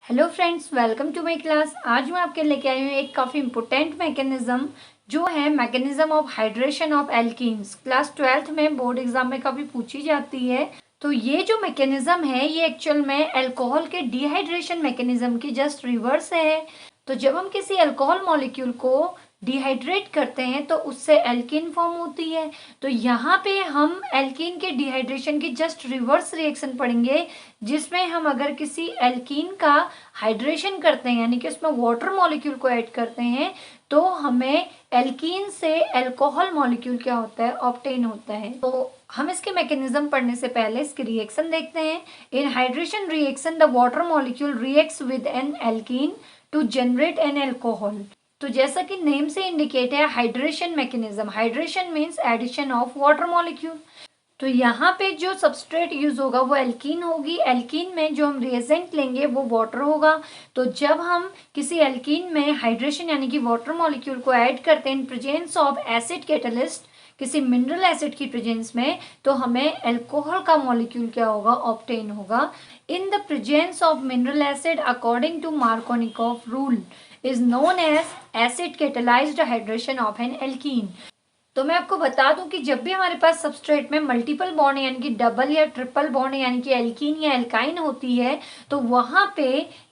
Hello friends, welcome to my class. आज मैं आपके लेके आई हूँ एक काफ़ी इम्पोर्टेंट मैकेनिज्म जो है mechanism of hydration of alkenes. Class 12th में बोर्ड एग्जाम में काफ़ी पूछी जाती है। तो ये जो मैकेनिज्म है ये एक्चुअल में अल्कोहल के डिहाइड्रेशन मैकेनिज्म की जस्ट रिवर्स है। तो जब हम किसी अल्कोहल मॉलिक्यूल को डिहाइड्रेट करते हैं तो उससे एल्कीन फॉर्म होती है। तो यहाँ पे हम एल्कीन के डिहाइड्रेशन की जस्ट रिवर्स रिएक्शन पढ़ेंगे, जिसमें हम अगर किसी एल्कीन का हाइड्रेशन करते हैं यानी कि उसमें वाटर मॉलिक्यूल को ऐड करते हैं तो हमें एल्कीन से अल्कोहल मॉलिक्यूल क्या होता है, ऑब्टेन होता है। तो हम इसके मैकेनिज्म पढ़ने से पहले इसकी रिएक्शन देखते हैं। In hydration reaction the water molecule reacts with an alkene to generate an alcohol. तो जैसा कि नेम से इंडिकेट है hydration mechanism, hydration means addition of water molecule. तो यहाँ पे जो सबस्ट्रेट यूज होगा वो एल्कीन होगी। एल्कीन में जो हम रिएजेंट लेंगे वो वाटर होगा। तो जब हम किसी एल्कीन में हाइड्रेशन यानी कि वाटर मॉलिक्यूल को ऐड करते हैं in presence of acid catalyst, किसी मिनरल एसिड की प्रेजेंस में, तो हमें अल्कोहल का मॉलिक्यूल क्या होगा, ऑब्टेन होगा। In the presence of mineral acid according to Markovnikov rule is known as acid catalysed hydration of an alkene. तो मैं आपको बता दूं कि जब भी हमारे पास सबस्ट्रेट में मल्टीपल बॉन्ड यानी कि डबल या ट्रिपल बॉन्ड यानी कि एल्कीन या एल्काइन होती है तो वहां पे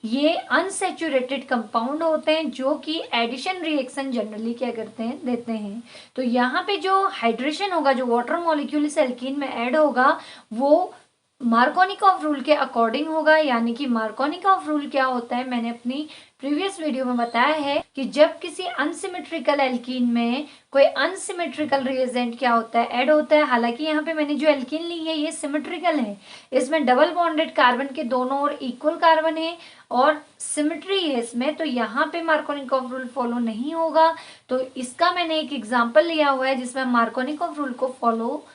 ये अनसैचुरेटेड कंपाउंड होते हैं जो कि एडिशन रिएक्शन जनरली क्या करते हैं, देते हैं। तो यहाँ पे जो हाइड्रेशन होगा, जो वाटर मॉलिक्यूल इस एल्कीन में ऐड होगा वो मार्कोनिकॉफ रूल के अकॉर्डिंग होगा। यानी कि मार्कोनिकॉफ रूल क्या होता है, मैंने अपनी प्रीवियस वीडियो में बताया है कि जब किसी अनसिमेट्रिकल एल्कीन में कोई अनसिमेट्रिकल रिएजेंट क्या होता है, ऐड होता है। हालांकि यहाँ पे मैंने जो एल्कीन ली है ये सिमेट्रिकल है, इसमें डबल बॉन्डेड कार्बन के दोनों ओर इक्वल कार्बन है और सिमेट्री है इसमें, तो यहाँ पे मार्कोनिकॉफ रूल फॉलो नहीं होगा। तो इसका मैंने एक एग्जाम्पल लिया हुआ है जिसमें मार्कोनिकॉफ रूल को फॉलो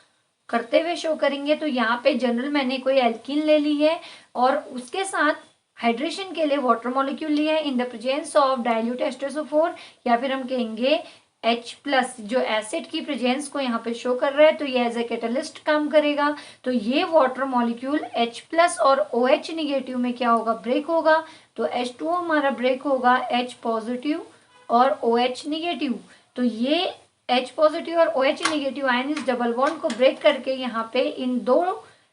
करते हुए शो करेंगे। तो यहाँ पे जनरल मैंने कोई एल्कीन ले ली है और उसके साथ हाइड्रेशन के लिए वाटर मॉलिक्यूल लिया है इन the presence of dilute H2SO4, या फिर हम कहेंगे H+ जो एसिड की प्रेजेंस को यहाँ पे शो कर रहा है, तो ये एज ए कैटलिस्ट काम करेगा। तो ये वाटर मॉलिक्यूल H+ और OH निगेटिव में क्या होगा, ब्रेक होगा। तो H2O हमारा ब्रेक होगा H+ और OH निगेटिव। तो ये H+ और OH निगेटिव आयन इस डबल बॉन्ड को ब्रेक करके यहाँ पे इन दो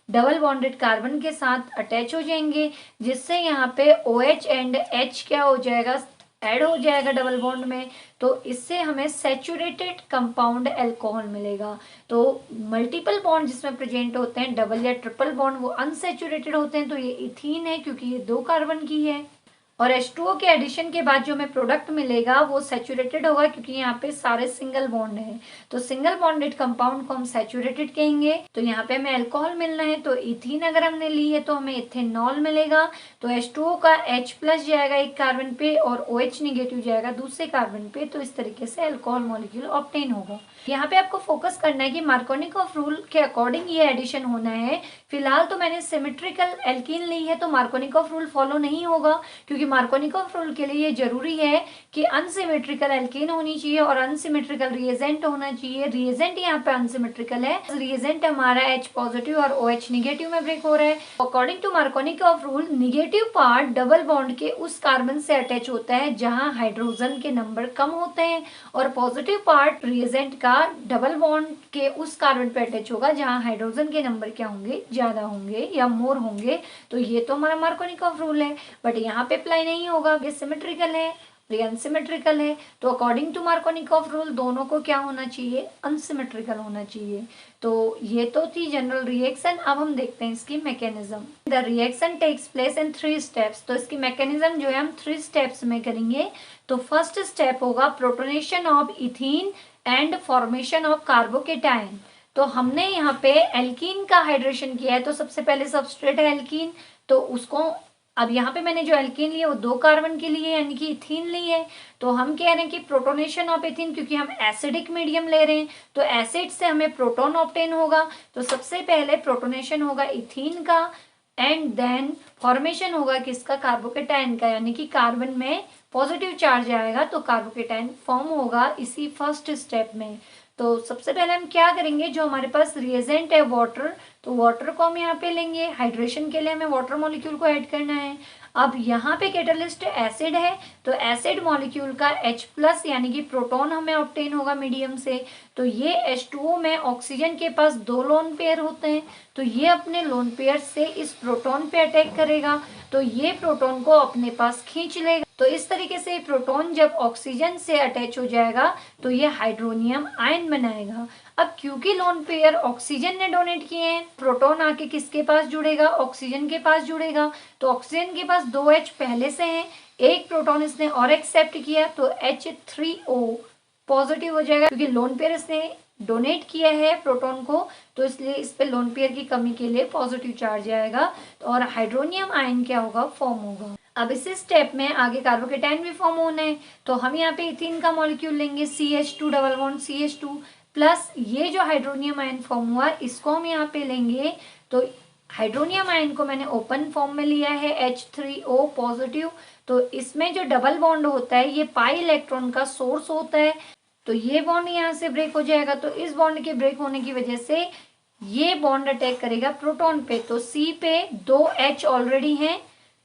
डबल बॉन्डेड कार्बन के साथ अटैच हो जाएंगे, जिससे यहाँ पे OH एंड H क्या हो जाएगा, ऐड हो जाएगा डबल बॉन्ड में। तो इससे हमें सैचुरेटेड कंपाउंड अल्कोहल मिलेगा। तो मल्टीपल बॉन्ड जिसमें प्रेजेंट होते हैं, डबल या ट्रिपल बॉन्ड, वो अनसैचुरेटेड होते हैं। तो ये इथीन है क्योंकि ये 2 कार्बन की है। और H2O के एडिशन के बाद जो हमें प्रोडक्ट मिलेगा वो सैचुरेटेड होगा क्योंकि यहाँ पे सारे सिंगल बॉन्ड हैं। तो सिंगल बॉन्डेड कंपाउंड को हम सैचुरेटेड कहेंगे। तो यहाँ पे हमें अल्कोहल मिलना है, तो इथीन अगर हमने ली है तो हमें इथेनॉल मिलेगा। तो H2O का H+ जाएगा एक कार्बन पे और OH निगेटिव जाएगा दूसरे कार्बन पे। तो इस तरीके से अल्कोहल मॉलिक्यूल ऑब्टेन होगा। यहाँ पे आपको फोकस करना है कि मार्कोनिकॉफ रूल के अकॉर्डिंग ये एडिशन होना है। फिलहाल तो मैंने सिमेट्रिकल एल्कीन ली है तो मार्कोनिकॉफ रूल फॉलो नहीं होगा, क्योंकि मार्कोनिकॉफ रूल के लिए ये जरूरी है कि अनसिमेट्रिकल एल्कीन होनी चाहिए और अनसिमेट्रिकल रिएजेंट होना चाहिए। रिएजेंट यहाँ पे अनसिमेट्रिकल है, रिएजेंट हमारा H+ और OH निगेटिव में ब्रेक हो रहा है। According to Markovnikov rule negative part double bond के उस कार्बन से अटैच होता है जहां हाइड्रोजन के नंबर कम होते हैं और पॉजिटिव पार्ट रिएजेंट का डबल बॉन्ड के उस कार्बन पे अटैच होगा जहां हाइड्रोजन के नंबर क्या होंगे, ज्यादा होंगे या मोर होंगे। तो ये तो हमारा मार्कोनिकॉफ रूल है, बट यहाँ पे अप्लाई नहीं होगा, ये सिमेट्रिकल है, ये अनसिमेट्रिकल है। तो अकॉर्डिंग टू मार्कोनिकॉफ रूल दोनों को क्या होना चाहिए, अनसिमेट्रिकल होना चाहिए। तो ये तो थी जनरल रिएक्शन। अब हम देखते हैं इसकी mechanism. The reaction takes place in 3 steps. तो इसकी मैकेनिज्म जो है हम 3 स्टेप्स में करेंगे। तो फर्स्ट स्टेप होगा protonation of ethene and formation of carbocation. तो हमने यहाँ पे एल्कीन का हाइड्रेशन किया है, तो सबसे पहले सबस्ट्रेट है एल्कीन, तो उसको अब यहाँ पे मैंने जो एल्कीन ली है वो 2 कार्बन के लिए यानी कि इथीन ली है। तो हम कह रहे हैं कि प्रोटोनेशन ऑफ इथीन, क्योंकि हम एसिडिक मीडियम ले रहे हैं तो एसिड से हमें प्रोटॉन ऑब्टेन होगा। तो सबसे पहले प्रोटोनेशन होगा इथीन का एंड देन फॉर्मेशन होगा किसका, कार्बोकेटाइन का, यानी कि कार्बन में पॉजिटिव चार्ज आएगा तो कार्बोकेटाइन फॉर्म होगा इसी फर्स्ट स्टेप में। तो सबसे पहले हम क्या करेंगे, जो हमारे पास रिएजेंट है वाटर, तो वाटर को हम यहाँ पे लेंगे। हाइड्रेशन के लिए हमें वाटर मॉलिक्यूल को ऐड करना है। अब यहाँ पे कैटलिस्ट एसिड है, तो एसिड मॉलिक्यूल का H+ यानी कि प्रोटॉन हमें ऑब्टेन होगा मीडियम से। तो ये H2O में ऑक्सीजन के पास 2 लोन पेयर होते हैं, तो ये अपने लोन पेयर से इस प्रोटॉन पे अटैक करेगा, तो ये प्रोटॉन को अपने पास खींच लेगा। तो इस तरीके से प्रोटॉन जब ऑक्सीजन से अटैच हो जाएगा तो ये हाइड्रोनियम आयन बनाएगा। अब क्योंकि लोन पेयर ऑक्सीजन ने डोनेट किए हैं, प्रोटॉन आके किसके पास जुड़ेगा, ऑक्सीजन के पास जुड़ेगा। तो ऑक्सीजन के पास 2 H पहले से हैं, एक प्रोटॉन इसने और एक्सेप्ट किया तो H3O पॉजिटिव हो जाएगा, क्योंकि लोन पेयर इसने डोनेट किया है प्रोटॉन को, तो इसलिए इस पे लोन पेयर की कमी के लिए पॉजिटिव चार्ज आएगा और हाइड्रोनियम आयन क्या होगा, फॉर्म होगा। अब इसी स्टेप में आगे कार्बोकेटाइन भी फॉर्म होना है, तो हम यहाँ पे इथीन का मॉलिक्यूल लेंगे CH2 double bond CH2 plus ये जो हाइड्रोनियम आयन फॉर्म हुआ इसको हम यहाँ पे लेंगे। तो हाइड्रोनियम आयन को मैंने ओपन फॉर्म में लिया है H3O पॉजिटिव, तो इसमें जो डबल बॉन्ड होता है ये पाई इलेक्ट्रॉन का सोर्स होता है, तो ये बॉन्ड यहाँ से ब्रेक हो जाएगा। तो इस बॉन्ड के ब्रेक होने की वजह से ये बॉन्ड अटैक करेगा प्रोटॉन पे, तो C पे 2 H ऑलरेडी हैं,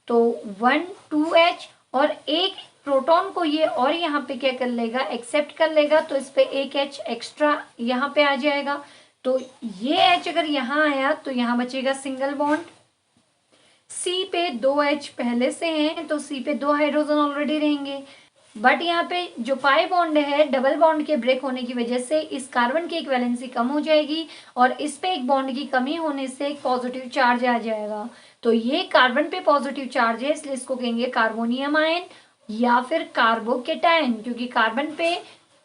तो 1 2 H और एक प्रोटॉन को ये और यहाँ पे क्या कर लेगा, एक्सेप्ट कर लेगा, तो इस पे एक H एक्स्ट्रा यहाँ पे आ जाएगा। तो ये H अगर यहाँ आया तो यहाँ बचेगा सिंगल बॉन्ड। C पे 2 H पहले से हैं, तो C पे 2 हाइड्रोजन ऑलरेडी रहेंगे, बट यहाँ पे जो पाई बॉन्ड है डबल बॉन्ड के ब्रेक होने की वजह से इस कार्बन की एक वैलेंसी कम हो जाएगी और इस पे एक बॉन्ड की कमी होने से एक पॉजिटिव चार्ज आ जाएगा। तो ये कार्बन पे पॉजिटिव चार्ज है, इसलिए इसको कहेंगे कार्बोनियम आयन या फिर कार्बोकेटायन, क्योंकि कार्बन पे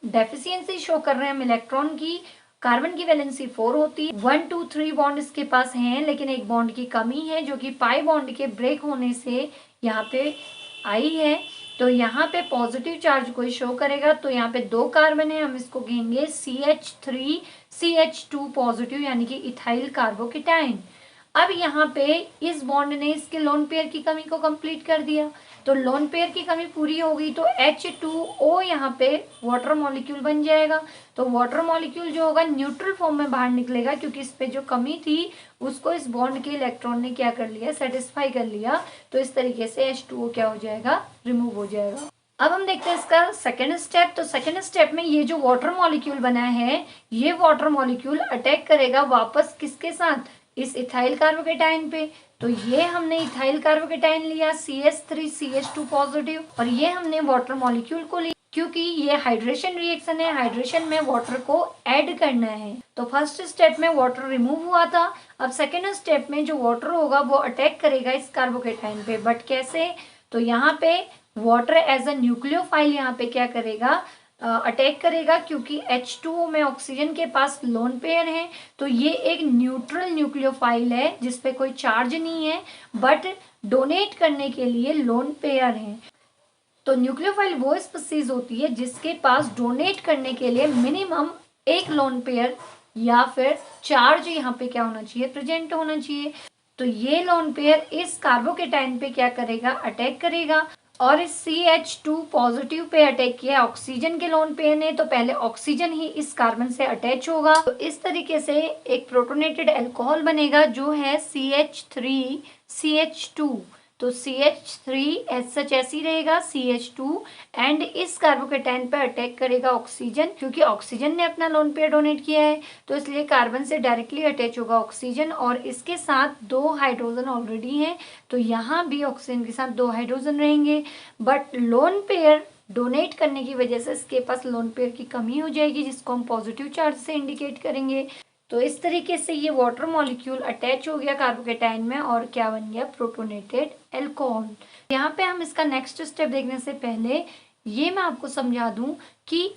डेफिशिएंसी शो कर रहे हैं हम इलेक्ट्रॉन की। कार्बन की वैलेंसी 4 होती है, 1 2 3 बॉन्ड इसके पास हैं, लेकिन एक बॉन्ड की कमी है जो कि पाई बॉन्ड के ब्रेक होने से यहाँ पे आई है। तो यहाँ पे पॉजिटिव चार्ज कोई शो करेगा, तो यहाँ पे 2 कार्बन है, हम इसको कहेंगे CH3 CH2 पॉजिटिव यानी कि इथाइल कार्बोकेटाइन। अब यहाँ पे इस बॉन्ड ने इसके लोन पेयर की कमी को कंप्लीट कर दिया, तो लोन पेयर की कमी पूरी हो गई, तो H2O यहाँ पे वाटर मॉलिक्यूल बन जाएगा। तो वाटर मॉलिक्यूल जो होगा न्यूट्रल फॉर्म में बाहर निकलेगा, क्योंकि इस पे जो कमी थी उसको इस बॉन्ड के इलेक्ट्रॉन ने क्या कर लिया, सेटिस्फाई कर लिया। तो इस तरीके से H2O क्या हो जाएगा, रिमूव हो जाएगा। अब हम देखते हैं इसका सेकेंड स्टेप। तो सेकेंड स्टेप में ये जो वाटर मॉलिक्यूल बना है, ये वाटर मॉलिक्यूल अटैक करेगा वापस किसके साथ, इस इथाइल कार्बोकेटाइन पे। तो ये हमने इथाइल कार्बोकेटाइन लिया CH3 CH2 पॉजिटिव, और ये हमने वाटर मॉलिक्यूल को लिया क्योंकि ये हाइड्रेशन रिएक्शन है, हाइड्रेशन में वाटर को ऐड करना है। तो फर्स्ट स्टेप में वाटर रिमूव हुआ था, अब सेकेंड स्टेप में जो वाटर होगा वो अटैक करेगा इस कार्बोकेटाइन पे, बट कैसे, तो यहाँ पे वाटर एज अ न्यूक्लियोफाइल यहाँ पे क्या करेगा, अटैक करेगा, क्योंकि H2O में ऑक्सीजन के पास लोन पेयर है, तो ये एक न्यूट्रल न्यूक्लियोफाइल है जिसपे कोई चार्ज नहीं है, बट डोनेट करने के लिए लोन पेयर है। तो न्यूक्लियोफाइल वो स्पीसीज होती है जिसके पास डोनेट करने के लिए मिनिमम एक लोन पेयर या फिर चार्ज यहाँ पे क्या होना चाहिए, प्रेजेंट होना चाहिए। तो ये लोन पेयर इस कार्बोकेटाइन पे क्या करेगा, अटैक करेगा, और इस CH2 पॉजिटिव पे अटैक किया ऑक्सीजन के लोन पेयर ने, तो पहले ऑक्सीजन ही इस कार्बन से अटैच होगा। तो इस तरीके से एक प्रोटोनेटेड अल्कोहल बनेगा जो है CH3 CH2। तो CH3 सच ऐसी रहेगा CH2 एंड इस कार्बोकेटाइन पर अटैक करेगा ऑक्सीजन, क्योंकि ऑक्सीजन ने अपना लोन पेयर डोनेट किया है, तो इसलिए कार्बन से डायरेक्टली अटैच होगा ऑक्सीजन, और इसके साथ 2 हाइड्रोजन ऑलरेडी हैं, तो यहाँ भी ऑक्सीजन के साथ 2 हाइड्रोजन रहेंगे, बट लोन पेयर डोनेट करने की वजह से इसके पास लोन पेयर की कमी हो जाएगी, जिसको हम पॉजिटिव चार्ज से इंडिकेट करेंगे। तो इस तरीके से ये वाटर मॉलिक्यूल अटैच हो गया कार्बोकेटाइन में और क्या बन गया, प्रोटोनेटेड अल्कोहल। यहाँ पे हम इसका नेक्स्ट स्टेप देखने से पहले ये मैं आपको समझा दूं कि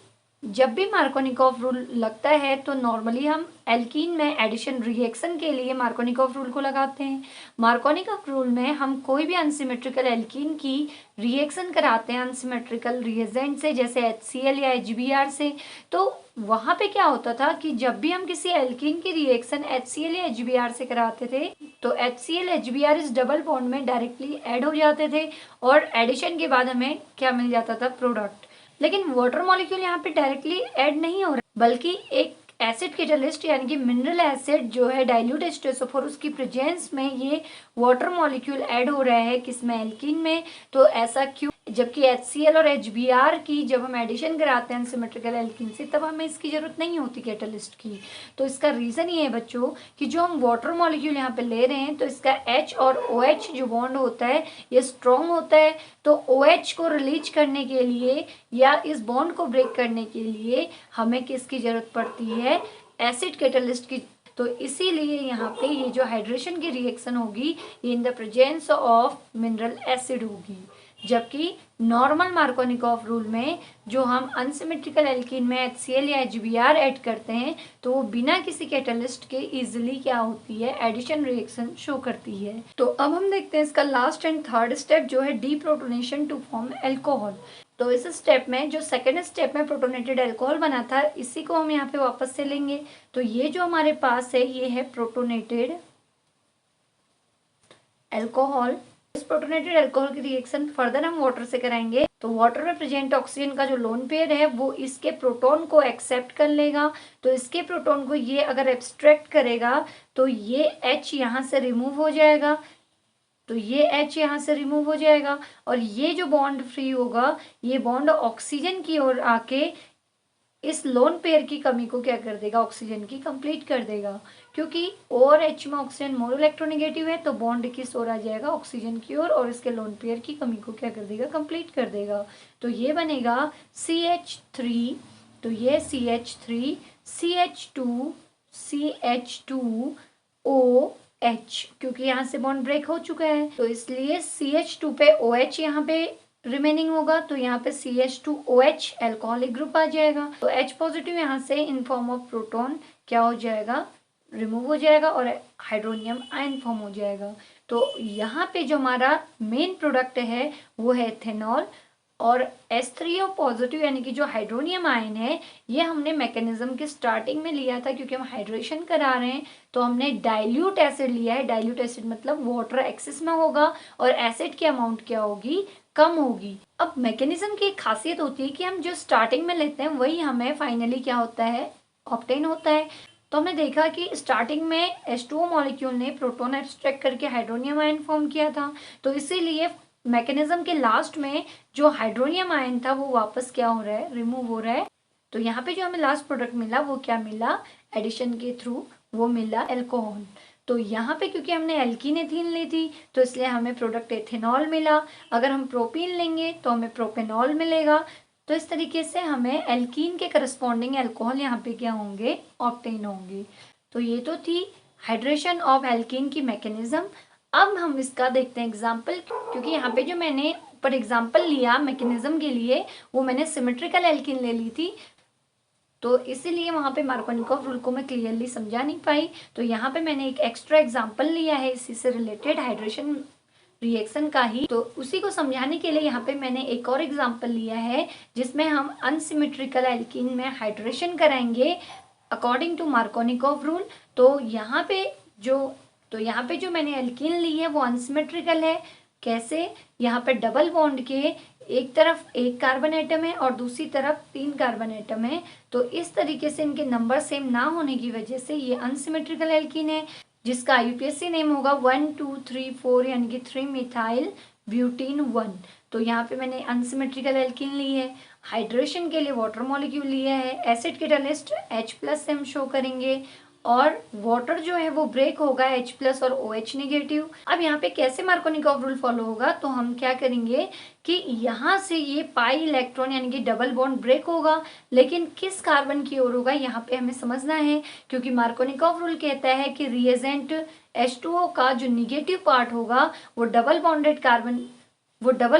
जब भी मार्कोनिकॉफ रूल लगता है तो नॉर्मली हम एल्कीन में एडिशन रिएक्शन के लिए मार्कोनिकॉफ रूल को लगाते हैं। मार्कोनिकॉफ रूल में हम कोई भी अनसिमेट्रिकल एल्कीन की रिएक्शन कराते हैं अनसिमेट्रिकल रिएजेंट से, जैसे HCl या HBr से। तो वहाँ पे क्या होता था कि जब भी हम किसी एल्कीन की रिएक्शन HCl या HBr से कराते थे तो HCl HBr इस डबल बॉन्ड में डायरेक्टली ऐड हो जाते थे और एडिशन के बाद हमें क्या मिल जाता था, प्रोडक्ट। लेकिन वाटर मॉलिक्यूल यहाँ पे डायरेक्टली ऐड नहीं हो रहा, बल्कि एक एसिड कैटलिस्ट यानी कि मिनरल एसिड जो है डाइल्यूट H2SO4 उसकी प्रेजेंस में ये वाटर मॉलिक्यूल ऐड हो रहा है किसमें, एल्कीन में। तो ऐसा क्यों, जबकि HCl और HBr की जब हम एडिशन कराते हैं अनसिमेट्रिकल एल्कीन से तब हमें इसकी जरूरत नहीं होती कैटलिस्ट की। तो इसका रीजन ये है बच्चों कि जो हम वाटर मॉलिक्यूल यहाँ पे ले रहे हैं तो इसका H और OH जो बॉन्ड होता है ये स्ट्रॉन्ग होता है। तो OH को रिलीज करने के लिए या इस बॉन्ड को ब्रेक करने के लिए हमें किसकी जरूरत पड़ती है, एसिड कैटलिस्ट की। तो इसीलिए यहाँ पे ये जो हाइड्रेशन की रिएक्शन होगी ये इन the presence of mineral acid होगी। जबकि नॉर्मल मार्कोनिकॉफ रूल में जो हम अनसिमेट्रिकल एल्कीन में HCl या HBr ऐड करते हैं तो वो बिना किसी कैटलिस्ट के इजीली क्या होती है, एडिशन रिएक्शन शो करती है। तो अब हम देखते हैं इसका लास्ट एंड थर्ड स्टेप जो है डीप्रोटोनेशन टू फॉर्म एल्कोहल। तो इस स्टेप में जो सेकेंड स्टेप में प्रोटोनेटेड एल्कोहल बना था इसी को हम यहाँ पे वापस से लेंगे। तो ये जो हमारे पास है ये है प्रोटोनेटेड एल्कोहल। इस प्रोटोनेटेड एल्कोहल की रिएक्शन फर्दर हम वाटर से कराएंगे। तो वाटर में प्रेजेंट ऑक्सीजन का जो लोन पेयर है वो इसके प्रोटॉन को एक्सेप्ट कर लेगा। तो इसके प्रोटॉन को ये अगर एब्स्ट्रैक्ट करेगा तो ये H यहाँ से रिमूव हो जाएगा। तो ये H यहाँ से रिमूव हो जाएगा और ये जो बॉन्ड फ्री होगा ये बॉन्ड ऑक्सीजन की ओर आके इस लोन पेयर की कमी को क्या कर देगा, ऑक्सीजन की कंप्लीट कर देगा। क्योंकि O और H में ऑक्सीजन मोर इलेक्ट्रोनेगेटिव है तो बॉन्ड किस ओर आ जाएगा, ऑक्सीजन की ओर, और इसके लोन पेयर की कमी को क्या कर देगा, कंप्लीट कर देगा। तो ये बनेगा CH3। तो ये CH3 CH2 CH2OH, क्योंकि यहाँ से बॉन्ड ब्रेक हो चुका है तो इसलिए CH2 पे OH यहाँ पे रिमेनिंग होगा। तो यहाँ पे CH2OH एल्कोहलिक ग्रुप आ जाएगा। तो H पॉजिटिव यहाँ से इन फॉर्म ऑफ प्रोटॉन क्या हो जाएगा, रिमूव हो जाएगा और हाइड्रोनियम आयन फॉर्म हो जाएगा। तो यहाँ पे जो हमारा मेन प्रोडक्ट है वो है इथेनॉल। और H3O पॉजिटिव यानी कि जो हाइड्रोनियम आयन है ये हमने मैकेनिज्म के स्टार्टिंग में लिया था क्योंकि हम हाइड्रेशन करा रहे हैं। तो हमने डाइल्यूट एसिड लिया है। डाइल्यूट एसिड मतलब वाटर एक्सेस में होगा और एसिड की अमाउंट क्या होगी, कम होगी। अब मैकेनिज्म की एक खासियत होती है कि हम जो स्टार्टिंग में लेते हैं वही हमें फाइनली क्या होता है, ऑब्टेन होता है। तो हमने देखा कि स्टार्टिंग में H2O मॉलिक्यूल ने प्रोटॉन एब्स्ट्रैक्ट करके हाइड्रोनियम आयन फॉर्म किया था। तो इसीलिए मैकेनिज्म के लास्ट में जो हाइड्रोनियम आयन था वो वापस क्या हो रहा है, रिमूव हो रहा है। तो यहाँ पे जो हमें लास्ट प्रोडक्ट मिला वो क्या मिला, एडिशन के थ्रू वो मिला एल्कोहल। तो यहाँ पे क्योंकि हमने एल्कीन एथीन ली थी तो इसलिए हमें प्रोडक्ट एथेनॉल मिला। अगर हम प्रोपीन लेंगे तो हमें प्रोपेनॉल मिलेगा। तो इस तरीके से हमें एल्कीन के करस्पॉन्डिंग एल्कोहल यहाँ पे क्या होंगे, ऑब्टेन होंगे। तो ये तो थी हाइड्रेशन ऑफ एल्कीन की मैकेनिज्म। अब हम इसका देखते हैं एग्जाम्पल, क्योंकि यहाँ पे जो मैंने ऊपर एग्जाम्पल लिया मैकेनिज्म के लिए वो मैंने सिमेट्रिकल एल्कीन ले ली थी। तो इसीलिए वहाँ पे मार्कोनिकॉफ रूल को मैं क्लियरली समझा नहीं पाई। तो यहाँ पे मैंने एक एक्स्ट्रा एग्जाम्पल लिया है इसी से रिलेटेड हाइड्रेशन रिएक्शन का ही। तो उसी को समझाने के लिए यहाँ पे मैंने एक और एग्जाम्पल लिया है जिसमें हम अनसिमेट्रिकल एल्कीन में हाइड्रेशन कराएंगे अकॉर्डिंग टू मार्कोनिकॉफ रूल। तो यहाँ पे जो मैंने एल्कीन ली है वो अनसिमेट्रिकल है। कैसे, यहाँ पे डबल बॉन्ड के एक तरफ एक कार्बन एटम है और दूसरी तरफ 3 कार्बन एटम है। तो इस तरीके से इनके नंबर सेम ना होने की वजह से ये अनसिमेट्रिकल एल्कीन है जिसका IUPAC नेम होगा 1 2 3 4 यानी कि 3 मिथाइल ब्यूटीन 1। तो यहाँ पे मैंने अनसिमेट्रिकल एल्कीन ली है। हाइड्रेशन के लिए वाटर मॉलिक्यूल लिया है। एसिड कैटलिस्ट H+ से हम शो करेंगे और वाटर जो है वो ब्रेक होगा H+ और OH नेगेटिव। अब यहाँ पे कैसे मार्कोनिकॉफ रूल फॉलो होगा, तो हम क्या करेंगे कि यहाँ से ये पाई इलेक्ट्रॉन यानी कि डबल बॉन्ड ब्रेक होगा, लेकिन किस कार्बन की ओर होगा यहाँ पे हमें समझना है। क्योंकि मार्कोनिकॉफ रूल कहता है कि रिएजेंट H2O का जो निगेटिव पार्ट होगा वो डबल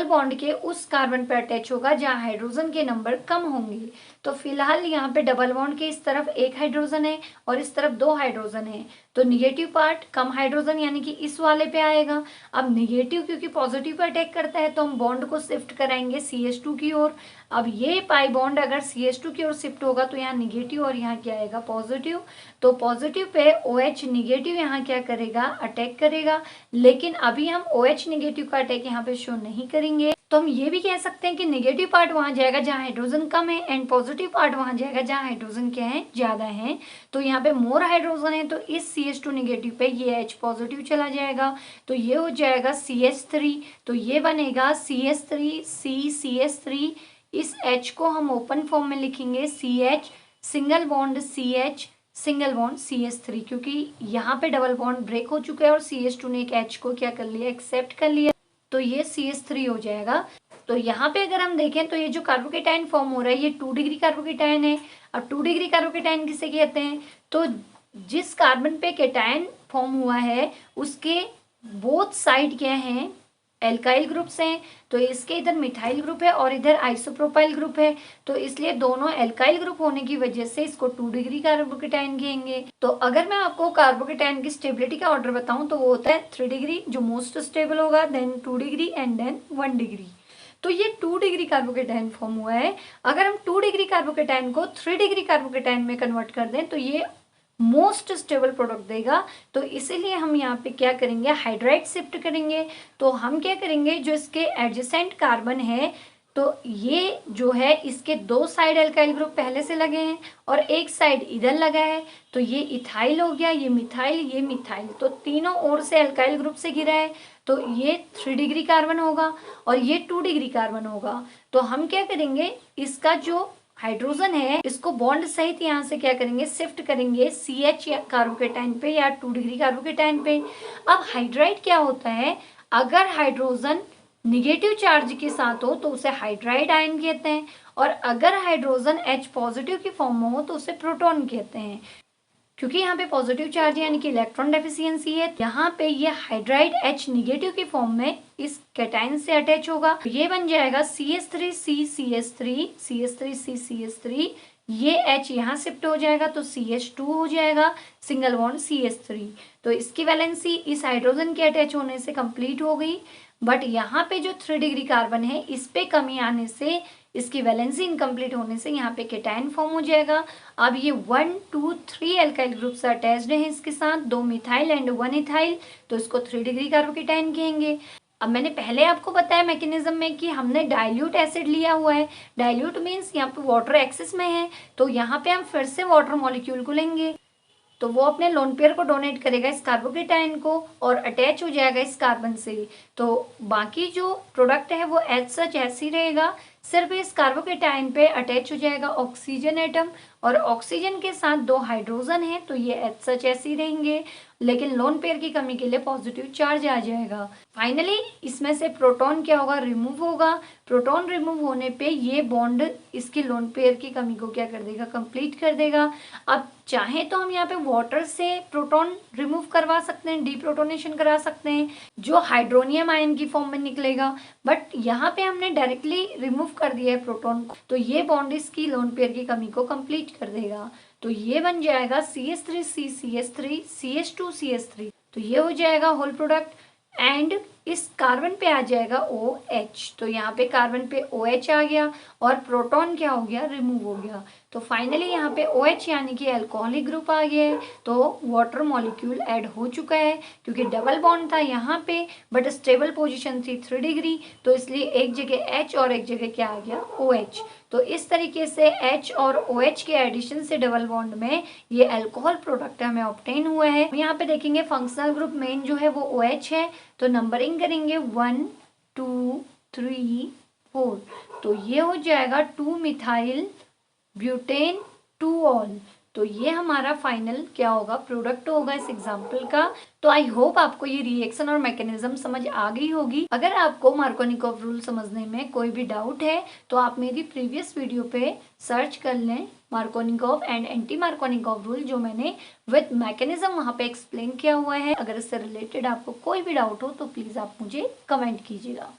बॉन्ड के उस कार्बन पर अटैच होगा जहाँ हाइड्रोजन के नंबर कम होंगे। तो फिलहाल यहाँ पे डबल बॉन्ड के इस तरफ 1 हाइड्रोजन है और इस तरफ 2 हाइड्रोजन है। तो निगेटिव पार्ट कम हाइड्रोजन यानी कि इस वाले पे आएगा। अब निगेटिव क्योंकि पॉजिटिव पे अटैक करता है तो हम बॉन्ड को शिफ्ट कराएंगे CH2 की ओर। अब ये पाई बॉन्ड अगर CH2 की ओर शिफ्ट होगा तो यहाँ निगेटिव और यहाँ क्या आएगा, पॉजिटिव। तो पॉजिटिव पे OH निगेटिव यहाँ क्या करेगा, अटैक करेगा। लेकिन अभी हम OH निगेटिव का अटैक यहाँ पे शो नहीं करेंगे। तो हम ये भी कह सकते हैं कि नेगेटिव पार्ट वहां जाएगा जहां हाइड्रोजन कम है एंड पॉजिटिव पार्ट वहां जाएगा जहां हाइड्रोजन क्या है, ज्यादा है। तो यहाँ पे मोर हाइड्रोजन है तो इस CH2 नेगेटिव पे ये H पॉजिटिव चला जाएगा, तो ये हो जाएगा CH3। तो ये बनेगा CH3 CCH3। इस H को हम ओपन फॉर्म में लिखेंगे CH single bond CH single bond CH3, क्योंकि यहाँ पे डबल बॉन्ड ब्रेक हो चुका है और CH2 ने एक H को क्या कर लिया, एक्सेप्ट कर लिया, तो ये CH3 हो जाएगा। तो यहाँ पे अगर हम देखें तो ये जो कार्बोकेटाइन फॉर्म हो रहा है ये 2 डिग्री कार्बोकेटाइन है। अब 2 डिग्री कार्बोकेटाइन किसे कहते हैं, तो जिस कार्बन पे केटायन फॉर्म हुआ है उसके बोथ साइड क्या है, एल्काइल ग्रुप्स हैं। तो इसके इधर मिथाइल ग्रुप है और इधर आइसोप्रोपाइल ग्रुप है, तो इसलिए दोनों एल्काइल ग्रुप होने की वजह से इसको 2 डिग्री कार्बोकेटाइन कहेंगे। तो अगर मैं आपको कार्बोकेटाइन की स्टेबिलिटी का ऑर्डर बताऊं तो वो होता है 3 डिग्री जो मोस्ट स्टेबल होगा, then 2 degree and then 1 degree. तो ये 2 डिग्री कार्बोकेटाइन फॉर्म हुआ है। अगर हम 2 डिग्री कार्बोकेटाइन को 3 डिग्री कार्बोकेटाइन में कन्वर्ट कर दें तो ये मोस्ट स्टेबल प्रोडक्ट देगा। तो इसीलिए हम यहाँ पे क्या करेंगे, हाइड्राइड शिफ्ट करेंगे। तो हम क्या करेंगे, जो इसके एडजेसेंट कार्बन है तो ये जो है इसके 2 साइड एल्काइल ग्रुप पहले से लगे हैं और एक साइड इधर लगा है, तो ये इथाइल हो गया, ये मिथाइल, तो तीनों ओर से एल्काइल ग्रुप से घिरा है, तो ये 3 डिग्री कार्बन होगा और ये 2 डिग्री कार्बन होगा। तो हम क्या करेंगे, इसका जो हाइड्रोजन है इसको बॉन्ड सहित यहाँ से क्या करेंगे, शिफ्ट करेंगे CH कार्बोकेटाइन पे या 2 डिग्री कार्बोकेटाइन पे। अब हाइड्राइड क्या होता है, अगर हाइड्रोजन निगेटिव चार्ज के साथ हो तो उसे हाइड्राइड आयन कहते हैं, और अगर हाइड्रोजन H पॉजिटिव की फॉर्म में हो तो उसे प्रोटॉन कहते हैं। क्योंकि यहाँ पे पॉजिटिव चार्ज यानी कि इलेक्ट्रॉन डेफिशिएंसी है, यहाँ पे ये हाइड्राइड H निगेटिव की फॉर्म में इस कैटाइन से अटैच होगा, ये बन जाएगा CH3CCH3 ये H यहाँ शिफ्ट हो जाएगा तो CH2 हो जाएगा सिंगल बॉन्ड CH3। तो इसकी वैलेंसी इस हाइड्रोजन के अटैच होने से कंप्लीट हो गई, बट यहाँ पे जो 3 डिग्री कार्बन है इस पे कमी आने से, इसकी वैलेंसी इनकम्प्लीट होने से यहाँ पे केटाइन फॉर्म हो जाएगा। अब ये 1 2 3 एल्काइल ग्रुप से अटैच्ड है इसके साथ, 2 मिथाइल एंड 1 इथाइल, तो इसको 3 डिग्री कार्बोकेटाइन कहेंगे। अब मैंने पहले आपको बताया मैकेनिज्म में कि हमने डाइल्यूट एसिड लिया हुआ है, डाइल्यूट मीन्स यहाँ पे वाटर एक्सेस में है, तो यहाँ पे हम फिर से वाटर मॉलिक्यूल को लेंगे, तो वो अपने लोन पेयर को डोनेट करेगा इस कार्बोकेटाइन को और अटैच हो जाएगा इस कार्बन से। तो बाकी जो प्रोडक्ट है वो एज सच ऐसे ही रहेगा, सिर्फ इस कार्बोकेटाइन पे अटैच हो जाएगा ऑक्सीजन एटम, और ऑक्सीजन के साथ 2 हाइड्रोजन है तो ये एज सच ऐसे ही रहेंगे, लेकिन लोन पेयर की कमी के लिए पॉजिटिव चार्ज आ जाएगा। फाइनली इसमें से प्रोटॉन क्या होगा, रिमूव होगा। प्रोटॉन रिमूव होने पे ये बॉन्ड इसकी लोन पेयर की कमी को क्या कर देगा, कंप्लीट कर देगा। अब चाहे तो हम यहाँ पे वाटर से प्रोटॉन रिमूव करवा सकते हैं, डीप्रोटोनेशन करा सकते हैं जो हाइड्रोनियम आयन की फॉर्म में निकलेगा, बट यहाँ पे हमने डायरेक्टली रिमूव कर दिया है प्रोटॉन को, तो ये बॉन्ड इसकी लोन पेयर की कमी को कंप्लीट कर देगा। तो ये बन जाएगा CH3CCH3 CH2CH3, तो ये हो जाएगा होल प्रोडक्ट। एंड इस कार्बन पे आ जाएगा OH, तो यहाँ पे कार्बन पे OH आ गया और प्रोटॉन क्या हो गया, रिमूव हो गया। तो फाइनली यहाँ पे OH यानी कि अल्कोहलिक ग्रुप आ गया है, तो वाटर मॉलिक्यूल ऐड हो चुका है, क्योंकि डबल बॉन्ड था यहाँ पे बट स्टेबल पोजीशन थी 3 डिग्री, तो इसलिए एक जगह H और एक जगह क्या आ गया, OH। तो इस तरीके से H और OH के एडिशन से डबल बॉन्ड में ये अल्कोहल प्रोडक्ट हमें ऑब्टेन हुआ है। यहाँ पे देखेंगे फंक्शनल ग्रुप मेन जो है वो OH है, तो नंबरिंग करेंगे 1 2 3 4, तो ये हो जाएगा 2 मिथाइल ब्यूटेन 2 ऑल। तो ये हमारा फाइनल क्या होगा, प्रोडक्ट होगा इस एग्जाम्पल का। तो आई होप आपको ये रिएक्शन और मैकेनिज्म समझ आ गई होगी। अगर आपको मार्कोनिकॉफ रूल समझने में कोई भी डाउट है तो आप मेरी प्रीवियस वीडियो पे सर्च कर लें Markovnikov and anti Markovnikov rule, जो मैंने विद मैकेनिज्म वहाँ पे एक्सप्लेन किया हुआ है। अगर इससे रिलेटेड आपको कोई भी डाउट हो तो प्लीज़ आप मुझे कमेंट कीजिएगा।